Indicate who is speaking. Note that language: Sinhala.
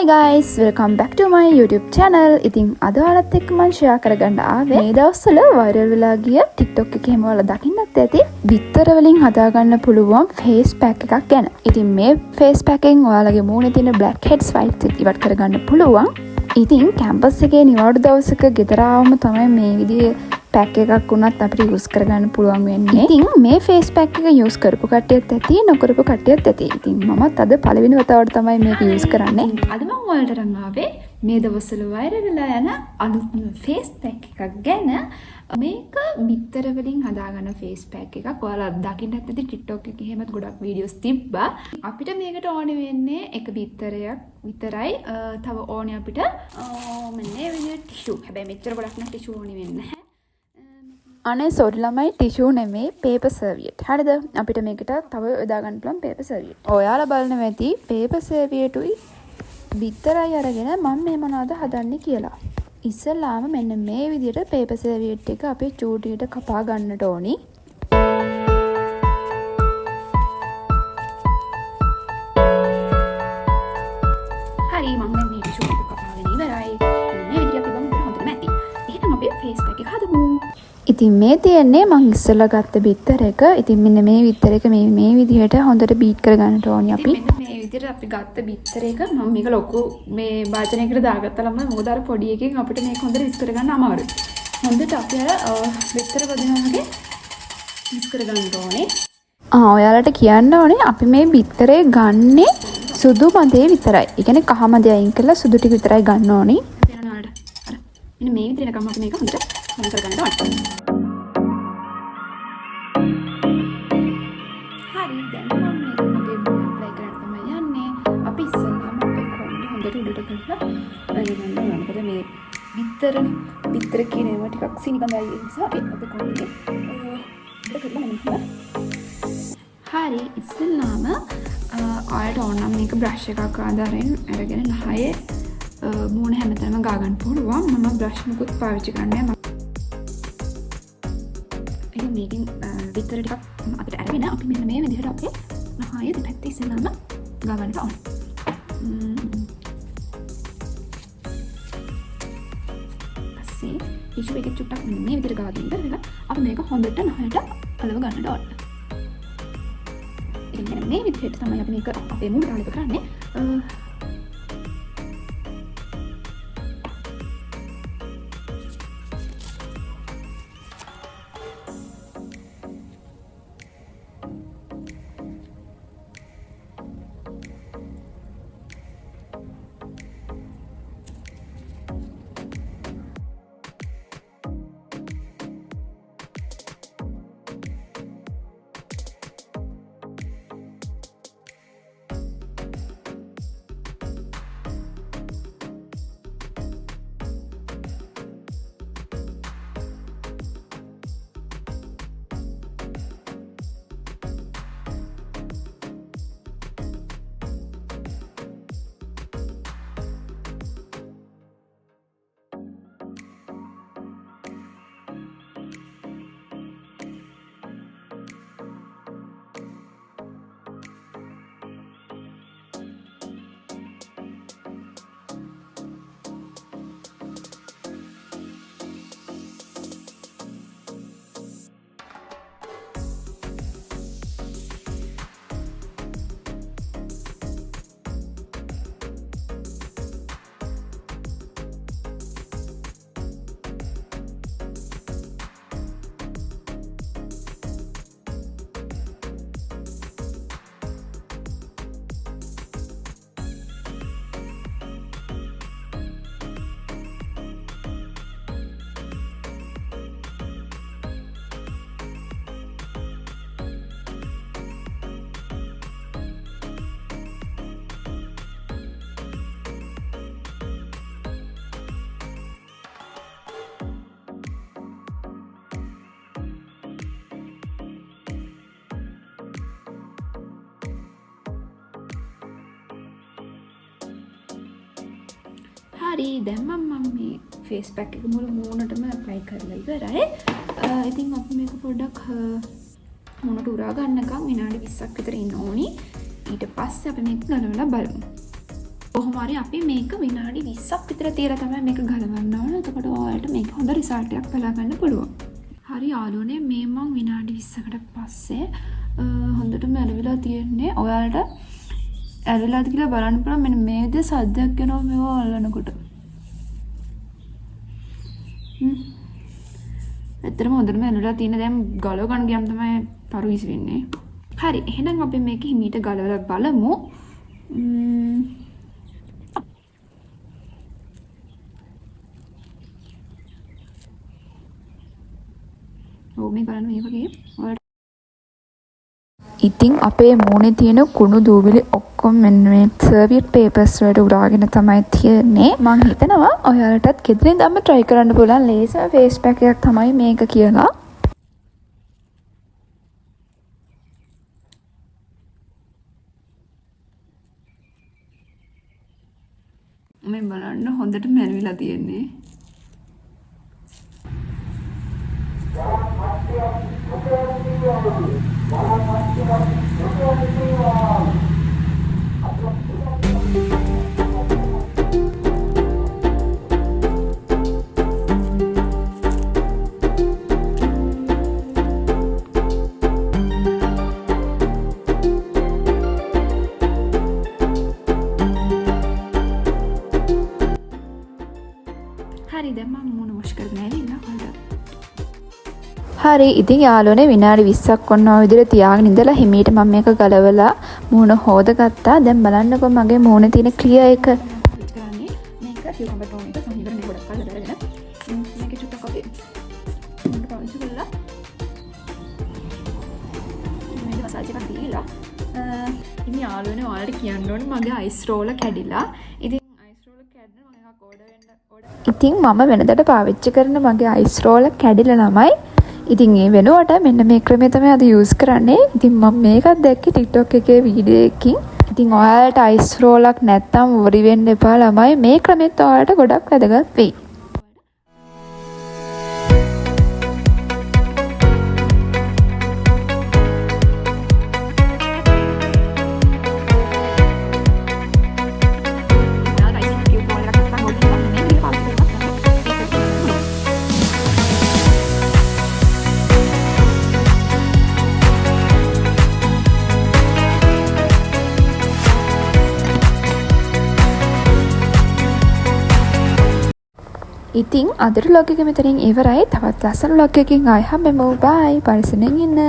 Speaker 1: Hi guys, welcome back to my YouTube channel. ඉතින් අද ඔයාලත් එක්ක මම ෂෙයා කරගන්න ආවේ මේ දවස්වල වයිරල් වෙලා ගිය TikTok එකේ හැම ඔයාලා දකින්නත් ඇති බිත්තර වලින් හදාගන්න පුළුවන් face pack එකක් ගැන. ඉතින් මේ face pack එකෙන් ඔයාලගේ මූණේ තියෙන black heads white ඉවත් කරගන්න පුළුවන්. ඉතින් කැම්පස් එකේ නිවාඩු දවසක ගෙදර ආවම තමයි මේ විදිහේ පැක් එකක් වුණත් අපිට යූස් කරගන්න පුළුවන් වෙන්නේ. ඉතින් මේ ෆේස් පැක් එක යූස් කරපු කට්ටියත් ඇති, නොකරපු කට්ටියත් ඇති. ඉතින් මමත් අද පළවෙනි වතාවට තමයි මේක යූස් කරන්නේ. අද මම ඔයාලට අරන් ආවේ මේ දවස්වල වෛරල් වෙලා යන අලුත්ම ෆේස් පැක් එකක් ගැන. මේක බිත්තර වලින් හදාගන්න ෆේස් පැක් එකක්. ඔයාලා දකින්නත් ඇති TikTok එකේ එහෙමත් ගොඩක් වීඩියෝස් තිබ්බා. අපිට මේකට ඕනේ වෙන්නේ එක බිත්තරයක් විතරයි. තව ඕනේ අපිට මෙන්න මේ විදිහට ටිෂු. හැබැයි මෙච්චර ගොඩක් නම් ටිෂු ඕනේ වෙන්නේ නැහැ. අනේ සෝරි ළමයි ටිෂු නෙමේ පේපර් සර්වියට්. හරිද? අපිට මේකට තව යොදා ගන්න පුළුවන් පේපර් සර්වියට්. ඔයාලා බලන්න ඇති පේපර් සර්වියටුයි බිත්තරයි අරගෙන මම මේ මොනවද හදන්නේ කියලා. ඉස්සෙල්ලාම මෙන්න මේ විදිහට පේපර් සර්වියට් එක අපි චූටියට කපා ගන්නට ඕනි. හරි මම මේ ටිෂු එක කපාගෙන ඉවරයි. මේ විදිහට අපි බලමු හොඳටම ඇති. එහෙනම් අපි ෆේස් පැක් එක හදමු. ඉතින් මේ තියෙන්නේ මං ඉස්සෙල්ලා ගත්ත බිත්තර එක. ඉතින් මෙන්න මේ බිත්තර එක මේ විදිහට හොඳට බීට් කරගන්නට ඕනි අපි. මෙන්න මේ විදිහට අපි ගත්ත බිත්තර එක මම මේක ලොකු මේ වාචනයකට දාගත්තා ළමයි. මොකද අර පොඩි එකෙන් අපිට මේක හොඳට විස් කරගන්න අමාරුයි. හොඳට අපි අර බිත්තර බදිනවා වගේ විස් කරගන්න ඕනේ. ඔයාලට කියන්න ඕනේ අපි මේ බිත්තරේ ගන්නේ සුදු මදේ විතරයි. ඒ කියන්නේ කහ මදේ අයින් කරලා සුදු ටික විතරයි ගන්න ඕනේ. මෙන්න මේ විදිහට ගමු අපි මේක හොඳට හොඳ කරගන්න ඕනේ. හරි දැන් මම මේක මගේ බෝඩ් ප්ලේ කරන්න තමයි යන්නේ. අපි ඉස්සෙල්ලාම අපේ කොණ්ඩේ හොඳට උඩට කරලා බලන්න ඕනේ. මොකද මේ බිත්තර කියන ඒවා ටිකක් සිනිකඳයි ඒ නිසා අපේ කොණ්ඩේ උඩට කරලා මම හරි ඉස්සෙල්ලාම ඔයාලට ඕන නම් මේක බ්‍රෂ් එකක් ආදාරෙන් අරගෙන නහයේ මූණ හැමතැනම ගා ගන්න පුළුවන්. මම බ්‍රෂ් මුකුත් පාවිච්චි කරන්නේ නැහැ. ඉතින් මේකෙන් විතර ටිකක් අපිට අරගෙන අපි මෙන්න මේ විදිහට අපේ නහය දෙපැත්තේ ඉස්සෙල්ලාම ගා ගන්න ඕනේ. පස්සේ ටිෂු එක චුට්ටක් මෙන්න මේ විදිහට ගාගෙන ඉඳලා අපි මේක හොඳට නහයට අලව ගන්න ඕනේ. ඉතින් මෙන්න මේ විදිහට තමයි අපි මේක අපේ මූණට අලව කරන්නේ. හරි දැන් මම මේ ෆේස් පැක් එක මුළු මූණටම ඇප්ලයි කරලා ඉවරයි. ඉතින් අපි මේක පොඩ්ඩක් මූණට උරා ගන්නකම් විනාඩි 20ක් විතර ඉන්න ඕනි. ඊට පස්සේ අපි මේක ගලවලා බලමු. කොහොම හරි අපි මේක විනාඩි 20ක් විතර තියලා තමයි මේක ගලවන්න ඕන. එතකොට ඔයාලට මේක හොඳ රිසල්ට් එකක් බලා ගන්න පුළුවන්. හරි යාළුවනේ මේ මං විනාඩි 20කට පස්සේ හොඳටම ඇලවිලා තියෙන්නේ. ඔයාලට ඇලවිලාද කියලා බලන්න පුළුවන්. මෙන්න මේ විදිහේ සද්දයක් එනවා මේව අල්ලනකොට. ඇත්තටම හොඳටම ඇලවිලා තියෙන දැන් ගලව ගන්න ගියම් තමයි පරු විසි වෙන්නේ. හරි එහෙනම් අපි මේක හිමීට ගලවලා බලමු. මේ බලන්න මේ වගේ ඉතින් අපේ මූණේ තියෙන කුණු දූවිලි ඔක්කොම මෙන්න මේ සර්වියට් පේපර්ස් වලට උරාගෙන තමයි තියෙන්නේ. මම හිතනවා ඔයාලටත් ගෙදරින් දැම්ම try කරන්න පුළුවන් ලේසිම ෆේස් පැක් එකක් තමයි මේක කියලා. මේ බලන්න හොඳට මැරිලා තියෙන්නේ. හරි දැන් මම මුණ වොෂ් කරගෙන ඇවිල්ලා හරි ඉතින් යාළුවනේ විනාඩි 20ක් ඔන්න ඔය විදිහට තියාගෙන ඉඳලා හිමීට මම මේක ගලවලා මූණ හොදගත්තා. දැන් බලන්නකො මගේ මූණේ තියෙන ක්ලියර් එක. මේක කියුම්බර් ටෝන් එක සමහරවිට ගොඩක් කල් දාගෙන මේක චුට්ටක් අපි මූණට පාවිච්චි කරලා මේක මසාජ් එකක් දීලා ඉතින් යාළුවනේ ඔයාලට කියන්න ඕනේ මගේ අයිස් රෝල කැඩිලා. ඉතින් ඉතින් මම වෙනදට පාවිච්චි කරන මගේ අයිස් රෝල කැඩිලා ළමයි. ඉතින් ඒ වෙනුවට මෙන්න මේ ක්‍රමය තමයි අද යූස් කරන්නේ. ඉතින් මම මේකත් දැක්කේ TikTok එකේ වීඩියෝ එකකින්. ඉතින් ඔයාලට අයිස් රෝලක් නැත්තම් වරි වෙන්න එපා ළමයි. මේ ක්‍රමෙත් ඔයාලට ගොඩක් වැදගත් වෙයි. ඉතින් අදට ලොග් එක මෙතනින් ඉවරයි. තවත් ලස්සන ලොග් එකකින් ආයෙ හම්බෙමු. බයි. පරිස්සමෙන් ඉන්න.